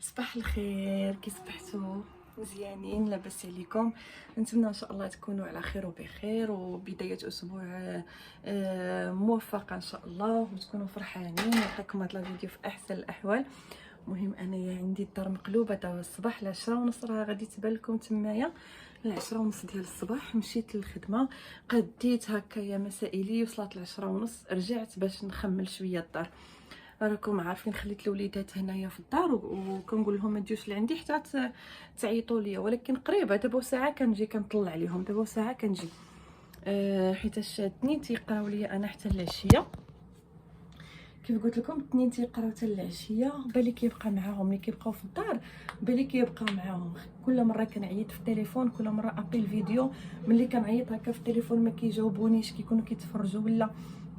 صباح الخير، كي صبحتوا؟ مزيانين؟ لاباس عليكم؟ نتمنى ان شاء الله تكونوا على خير وبخير وبدايه اسبوع موفقه ان شاء الله، وتكونوا فرحانين ويعطيكم هذا الفيديو في احسن الاحوال. المهم انايا عندي الدار مقلوبه دابا الصباح 10:30 راه غادي تبان لكم تمايا 10:30 ديال الصباح. مشيت للخدمه، قديت هكايا مسائلي، وصلت 10:30 رجعت باش نخمل شويه الدار. راكم عارفين خليت الوليدات هنايا في الدار وكنقول لهم ما تجوش لعندي حتى تعيطوا لي، ولكن قريبه دابا ساعه كنجي كنطلع عليهم، دابا ساعه كنجي حيتاش التنين تيقراو لي انا حتى العشيه. كيف قلت لكم التنين تيقراو حتى العشيه، بالي كيبقى معاهم ملي كيبقاو في الدار، بالي كيبقى معاهم. كل مره كنعيط في التليفون، كل مره ابيل فيديو، ملي كنعيط هكا في التليفون ما كيجاوبونيش، كيكونوا كيتفرجوا ولا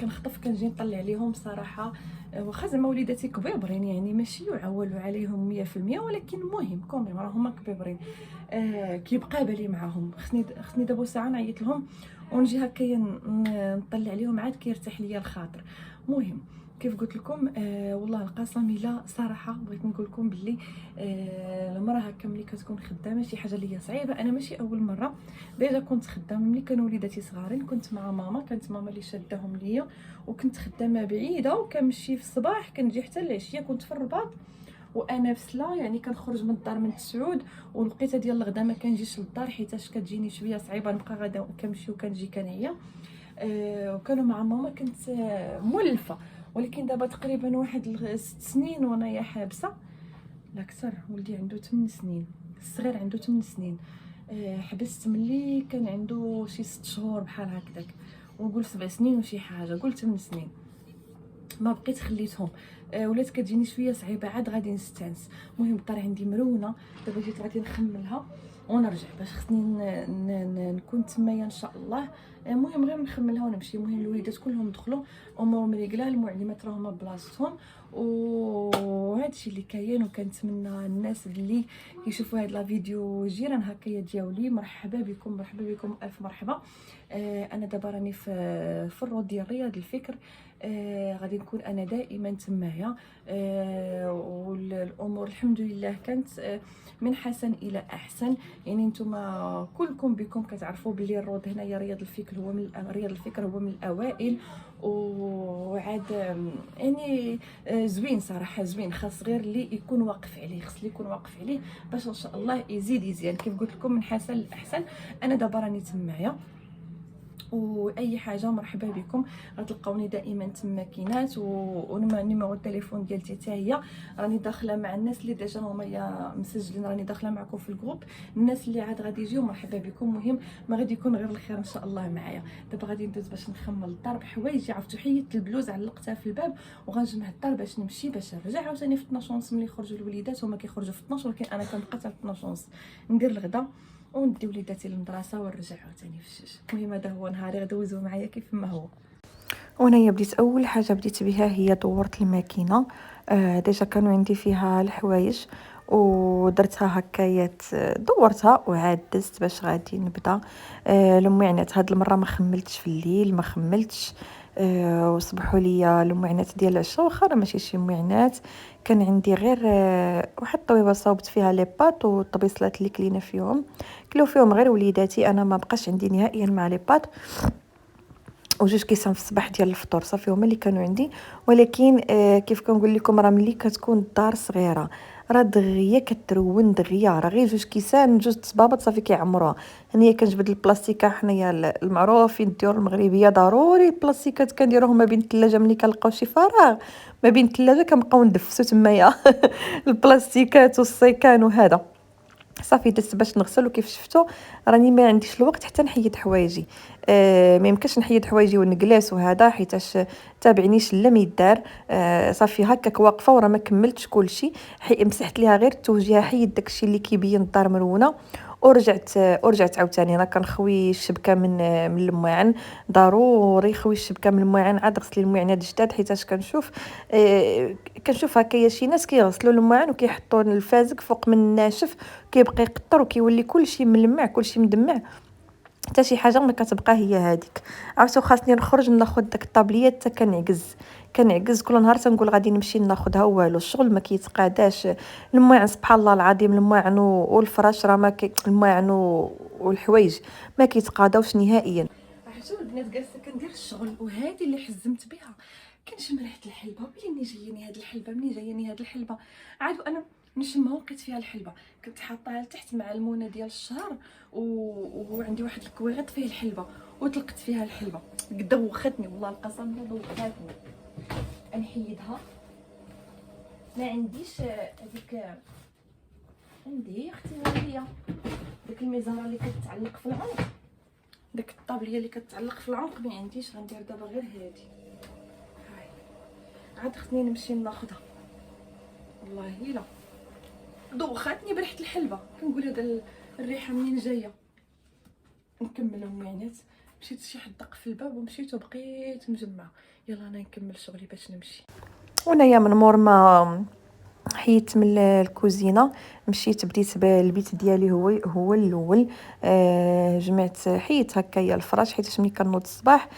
كنخطف كنجي نطلع عليهم صراحه. واخا زعما وليداتي كبيبرين، يعني ماشي يعولوا عليهم 100%، ولكن المهم كوميم راه هما كبيبرين. كيبقى بالي معاهم، خصني دابا ساعه نعيط لهم ونجي هكايا نطلع عليهم، عاد كيرتاح ليا الخاطر. المهم كيف قلت لكم والله القسم الا صراحه بغيت نقول لكم باللي المراه هكا ملي كتكون خدامه شي حاجه ليا صعيبه. انا ماشي اول مره، ديجا كنت خدامه ملي كانوا وليداتي صغارين، كنت مع ماما، كانت ماما اللي شاداهم ليا، وكنت خدامه بعيده وكنمشي في الصباح كنجي حتى العشيه، كنت في الرباط وانا في سلا، يعني كنخرج من الدار من تسعود، والوقيته ديال الغدا ما كنجيش للدار حيتاش كتجيني شويه صعيبه نبقى غادا كنمشي وكنجي كنعيا. وكانوا مع ماما كنت مولفه، ولكن دابا تقريبا واحد 6 سنين وانايا حابسه، لا اكثر. ولدي عنده 8 سنين، الصغير عنده 8 سنين. حبست ملي كان عنده شي 6 شهور بحال هكذاك، ونقول 7 سنين وشي حاجه، قلت 8 سنين. ما بقيت خليتهم. ولات كتجيني شويه صعيبه، عاد غادي نستانس. المهم الدار عندي مرونه، دابا جيت غادي نخملها ونرجع باش خصني نكون تمايا ان شاء الله. المهم غير نخملها ونمشي. المهم الوليدات كلهم دخلوا، امورهم رجله، المعلمات راهما بلاصتهم، وهادشي اللي كاين. وكنتمنى الناس اللي كيشوفوا هاد لا فيديو جيران هكايا ديالي، مرحبا بكم، مرحبا بكم، الف مرحبا. انا دابا راني في الرود ديال رياض الفكر. غادي نكون انا دائما تمايا. والامور الحمد لله كانت من حسن الى احسن. يعني نتوما كلكم بكم كتعرفوا بلي الرود هنايا رياض الفكر هو من رياض الفكر هو من الاوائل، وعاد يعني زوين صراحه، زوين. خاص غير اللي يكون واقف عليه، خاص اللي يكون واقف عليه باش ان شاء الله يزيد يزيان. كيف قلت لكم من حسن لاحسن. انا دابا راني تمايا، واي حاجه مرحبا بكم، غتلقاوني دائما تما كينات. ونيميرو التليفون ديالتي حتى هي، راني داخله مع الناس اللي ديجا هما مسجلين، راني داخله معكم في الجروب. الناس اللي عاد غادي يجيو مرحبا بكم. المهم ما غادي يكون غير الخير ان شاء الله معايا. دابا غادي ندوز باش نخمل الدار بحوايجي، عرفتو حيدت البلوز علقتها في الباب، وغنجمع الدار باش نمشي باش نرجع عاوتاني في 12:30 ملي يخرجوا الوليدات. هما كيخرجوا في 12، ولكن انا كنبقى حتى 12:30 ندير الغدا وندي وليداتي للمدرسه ونرجع عاوتاني في الشاش. المهم هذا هو نهاري، غدوزو معايا كيف ما هو. وهنايا بديت اول حاجه بديت بها هي دورت الماكينه. ديجا كانوا عندي فيها الحوايج ودرتها هكايات، دورتها وعاد دزت باش غادي نبدا. المعينات هاد المره ما خملتش في الليل، ما خملتش. وصبحوا لي المعينات ديال العشاء، واخا ماشي شي معينات، كان عندي غير واحد الطويبه صاوبت فيها لي بات والطبيصلات اللي كلينا فيهم، كلو فيهم غير وليداتي. انا ما بقاش عندي نهائيا مع لي بات. وجوج كيسان في الصباح ديال الفطور صافي هما اللي كانوا عندي. ولكن كيف كنقول لكم، راه ملي كتكون الدار صغيره راه دغيا كترون، دغيا راه غير جوج كيسان، جوج صبابط صافي كيعمروها. هنايا كنجبد البلاستيكه، حنايا المعروفين الديور المغربيه ضروري البلاستيكات كنديروهم ما بين الثلاجه. ملي كنلقاو شي فراغ ما بين الثلاجه كنبقاو ندفسو تمايا البلاستيكات والسيكان وهذا. صافي دزت باش نغسل، وكيف شفتوا راني ما عنديش الوقت حتى نحيد حوايجي. ما يمكنش نحيد حوايجي ونجلس وهذا، حيتاش تابعنيش لا ميدار. صافي هكاك واقفه ورا ما كملتش كلشي. مسحت ليها غير التوجيه، حيد داكشي اللي كيبين الدار مرونه، ورجعت عاوتاني. انا كنخوي الشبكه من الماعن، ضروري خوي الشبكه من الماعن، عاد غسلي المعينات جداد. حيتاش كنشوف هكايا شي ناس كيغسلوا الماعن وكيحطوا الفازك فوق من الناشف، كيبقى يقطر وكيولي كلشي ملمع كلشي مدمع. حتى شي حاجه ما كتبقى هي هذيك. عرفتو خاصني نخرج ناخذ داك الطابليه حتى كنعجز كل نهار تنقول غادي نمشي ناخذها، والو الشغل ما كيتقاداش. الماعن سبحان الله العظيم، الماعن والفراش راه ما الماعن والحوايج ما كيتقاداوش نهائيا. عرفتوا البنات جالسه كندير الشغل، وهذه اللي حزمت بها كنشم ريحه الحلبه، منين جاياني هاد الحلبه، منين جاياني هاد الحلبه. عاد وانا نشمها ولقيت فيها الحلبه، كنت حاطاها لتحت مع المونه ديال الشهر وعندي واحد الكويغيط فيه الحلبه، وطلقت فيها الحلبه دوختني والله القسم بالله دوختني. نحيدها، ما عنديش هذيك، عندي اختي هي ديك الميزاره اللي كتعلق في العنق، داك الطابليه اللي كتعلق في العنق ما عنديش، غندير دابا غير هادي. هاي عاد خصني نمشي ناخذها. والله الا دوختني بريحه الحلبه، كنقول هذا الريحه منين جايه. نكمل المعينات، مشيت شي حد دق في الباب ومشيت وبقيت مجمعه. يلا انا نكمل شغلي باش نمشي. ونايا من مور ما حيدت من الكوزينه مشيت بديت بالبيت ديالي هو الاول. جمعت حيت هكايا الفراش، حيت ملي كنوض الصباح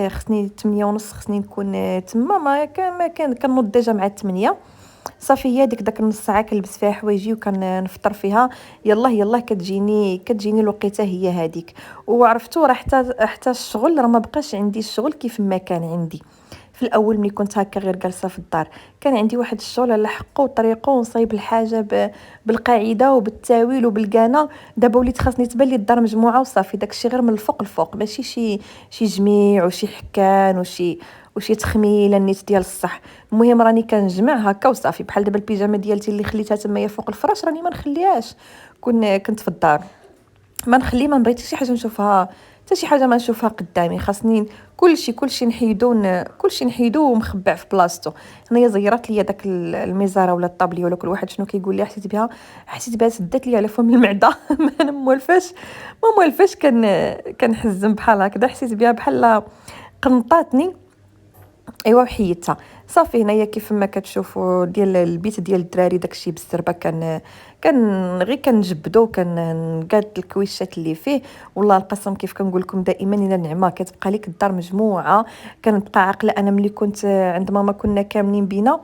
خصني 8:30 خصني نكون تما، ما كان كنوض ديجا مع 8 صافي. هي داك النص ساعه كنلبس فيها حوايجي وكنفطر فيها، يلا كتجيني الوقيته هي هذيك. وعرفتوا راه حتى الشغل راه ما بقاش عندي الشغل كيف ما كان عندي في الاول. ملي كنت هكا غير جالسه في الدار كان عندي واحد الشغل على حقه وطريقه، ونصايب الحاجه بالقاعده وبالتاويل وبالكانه. دابا وليت خاصني تبان لي الدار مجموعه وصافي، داكشي غير من الفوق ماشي شي جميع وشي حكان وشي تخميله النيت ديال الصح. المهم راني كنجمع هكا وصافي، بحال دابا البيجامه ديالتي اللي خليتها تمايا فوق الفراش راني ما نخليهاش. كنت في الدار ما بغيتش شي حاجه نشوفها، حتى شي حاجه ما نشوفها قدامي. خاصني كلشي نحيدو ومخبع في بلاصتو. هنايا زيرت ليا داك الميزاره ولا الطابليه ولا كل واحد شنو كيقول لي، حسيت بها سدات ليا على فم المعده. ما موالفاش كنحزم بحال هكذا، حسيت بها بحال قنطاتني. ايوا وحيدتها صافي. هنايا كيف ما كتشوفوا ديال البيت ديال الدراري داكشي بالزربه، كان غير كنجبدو كنقاد الكويشات اللي فيه. والله القسم كيف كنقول لكم دائما الا النعمه كتبقى لك الدار مجموعه. كنبقى عاقله انا ملي كنت عند ماما كنا كاملين بينا،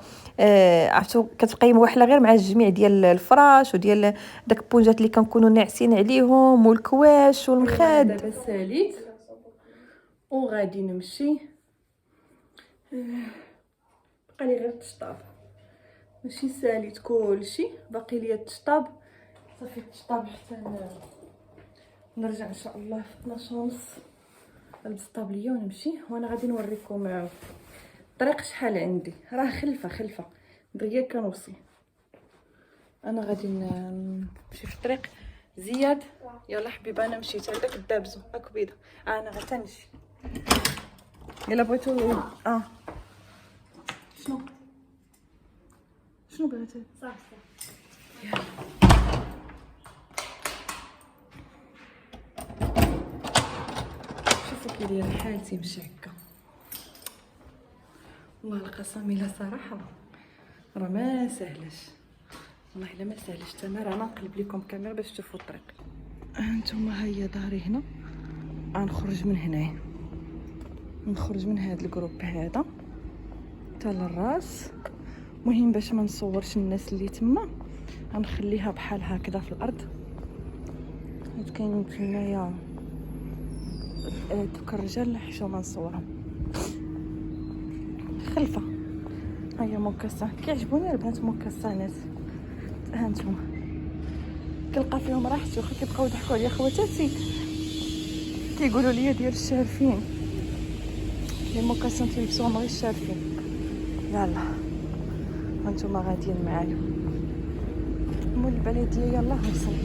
عرفتوا كتبقاي موحله غير مع الجميع ديال الفراش وديال داك البونجات اللي كنكونوا ناعسين عليهم والكواش والمخاد. دابا ساليت وغادي نمشي، بقى لي غير التشطاب، ماشي ساليت كلشي باقي ليا التشطاب. صافي التشطاب حتى نرجع ان شاء الله في 12:30 نلبس الطابليه ونمشي. وانا غادي نوريكم الطريق شحال عندي، راه خلفه دغيا كنوصل. انا غادي نمشي في الطريق. زياد يلا حبيبه انا مشيت هذاك الدابزو هاك بيضه، انا غتمشي. يلا بغيتو شنو بغيتي؟ صافي يلا شوفوا كي داير حالتي مشي هكا. والله القسم الا صراحه راه ما سهلش، والله الا ما سهلش. انا راه نقلب لكم كاميرا باش تشوفوا الطريق. هانتوما هيا داري هنا، غنخرج من هنايا، نخرج من هذا الجروب هذا حتى للراس. مهم باش ما نصورش الناس اللي تما غنخليها بحال هكذا في الارض. حيت كاينين تمايا دوك الرجال اللي حشو ما نصورهم. خلفه هيا موكاسه، كيعجبوني البنات موكاسانات. هانتوما كنلقى فيهم راحتي، واخا كيبقاو يضحكوا عليا خواتاتي كيقولوا لي ديال الشارفين، لي موكاسان تيلبسوهم غير الشارفين. يلا هانتوما غاديين معايا مول البلديه. يلا نوصل.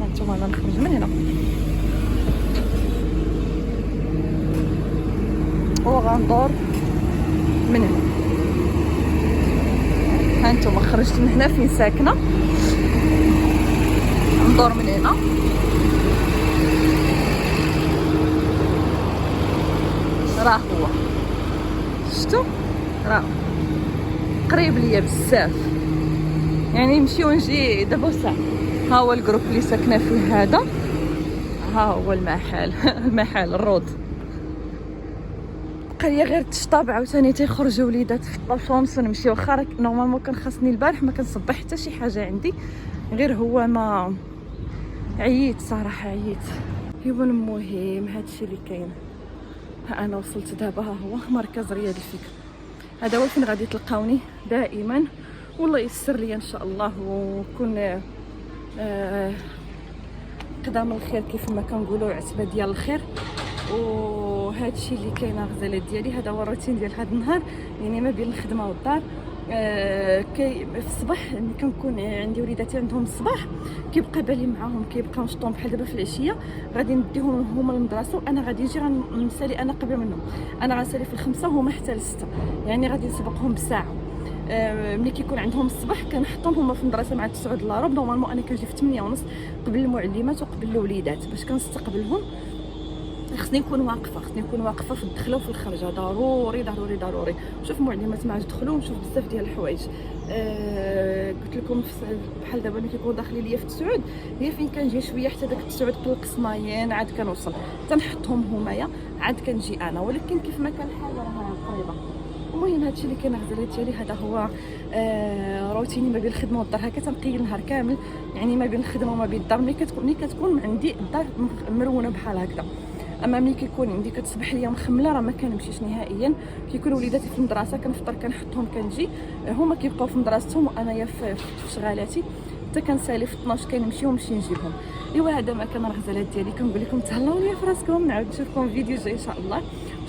هانتوما انا نخرج من هنا وغندور من هنا. هانتوما خرجت من هنا فين ساكنه، ندور من هنا راه هو شفتو راه قريب ليا بزاف، يعني نمشي ونجي دابا ساعه. ها هو الجروب اللي ساكنه فيه هذا، ها هو المحل المحل الروض. بقى لي غير التشطاب عاوتاني تيخرجوا وليدات في 12 ونص ونمشي. واخا نورمالمون كان خاصني البارح ما كنصبح حتى شي حاجه عندي، غير هو ما عييت صراحه عييت. ايوا المهم هادشي اللي كاين. ها انا وصلت دابا، ها هو مركز رياض الفكر، هذا هو فين غادي تلقاوني دائما. والله يسر لي ان شاء الله وكون قدام الخير كيف ما كنقولوا، عتبه ديال الخير. وهادشي اللي كاينه غزالات ديالي. هذا هو الروتين ديال هذا النهار، يعني ما بين الخدمه والدار. في الصباح ملي كنكون عندي وليداتي عندهم الصباح كيبقى بالي معاهم، كيبقى نشطهم. بحال دابا في العشيه غادي نديهم هما للمدرسه وانا غادي نجي غنسالي انا قبل منهم. انا غنسالي في 5 هما حتى ل6، يعني غادي نسبقهم بساعه. ملي كيكون عندهم الصباح كنحطهم هما في المدرسه مع 9 د العرب. نورمالمون انا كنجي في 8 ونص قبل المعلمات وقبل الوليدات باش كنستقبلهم. خصني نكون واقفه في الدخله وفي الخرجه، ضروري ضروري ضروري. نشوف معلمات ما يدخلوا، ونشوف بزاف ديال الحوايج. قلت لكم بحال دابا ملي كيكون داخلين ليا في تسعود، هي فين كنجي شويه حتى داك تسعود قلق صنايين عاد كنوصل تنحطهم همايا عاد كنجي انا. ولكن كيف ما كان الحال راه قريبه. المهم هادشي اللي كاين غزالات ديالي. هذا هو روتيني ما بين الخدمه والدار. هكا تنقيل النهار كامل، يعني ما بين الخدمه وما بين الدار. ملي كتكون عندي الدار مرونه بحال هكذا. اما ملي كيكون عندي كتصبح ليا مخمله راه ما كنمشيش نهائيا. كيكون وليداتي في المدرسه كنفطر كنحطهم كنجي، هما كيبقاو في مدرستهم وانا في شغالاتي حتى كنسالي في 12 كنمشي ونمشي نجيبهم. ايوا هذا ما كان الغزالات ديالي. كنقول لكم تهلاو ليا في راسكم، نعاود نشوفكم فيديو جاي ان شاء الله.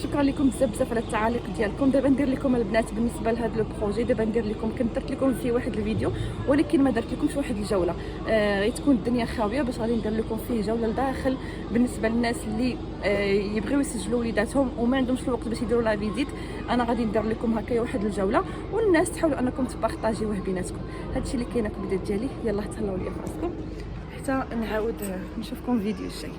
شكرا لكم بزاف على التعاليق ديالكم. دابا ندير لكم البنات بالنسبه لهذا لو بروجي، دابا ندير لكم كنت درت لكم فيه واحد الفيديو ولكن ما درت لكمش واحد الجوله. غير تكون الدنيا خاويه باش غادي ندير لكم فيه جوله لداخل بالنسبه للناس اللي يبغيو يسجلوا وليداتهم وما عندهمش الوقت باش يديروا لا فيزيت. انا غادي ندير لكم هكا واحد الجوله، والناس تحاولوا انكم تبارطاجيوه بيناتكم. هادشي اللي كاين في البدايه ديالي. يلاه تهلاو ليا في راسكم حتى نعاود نشوفكم فيديو الجاي.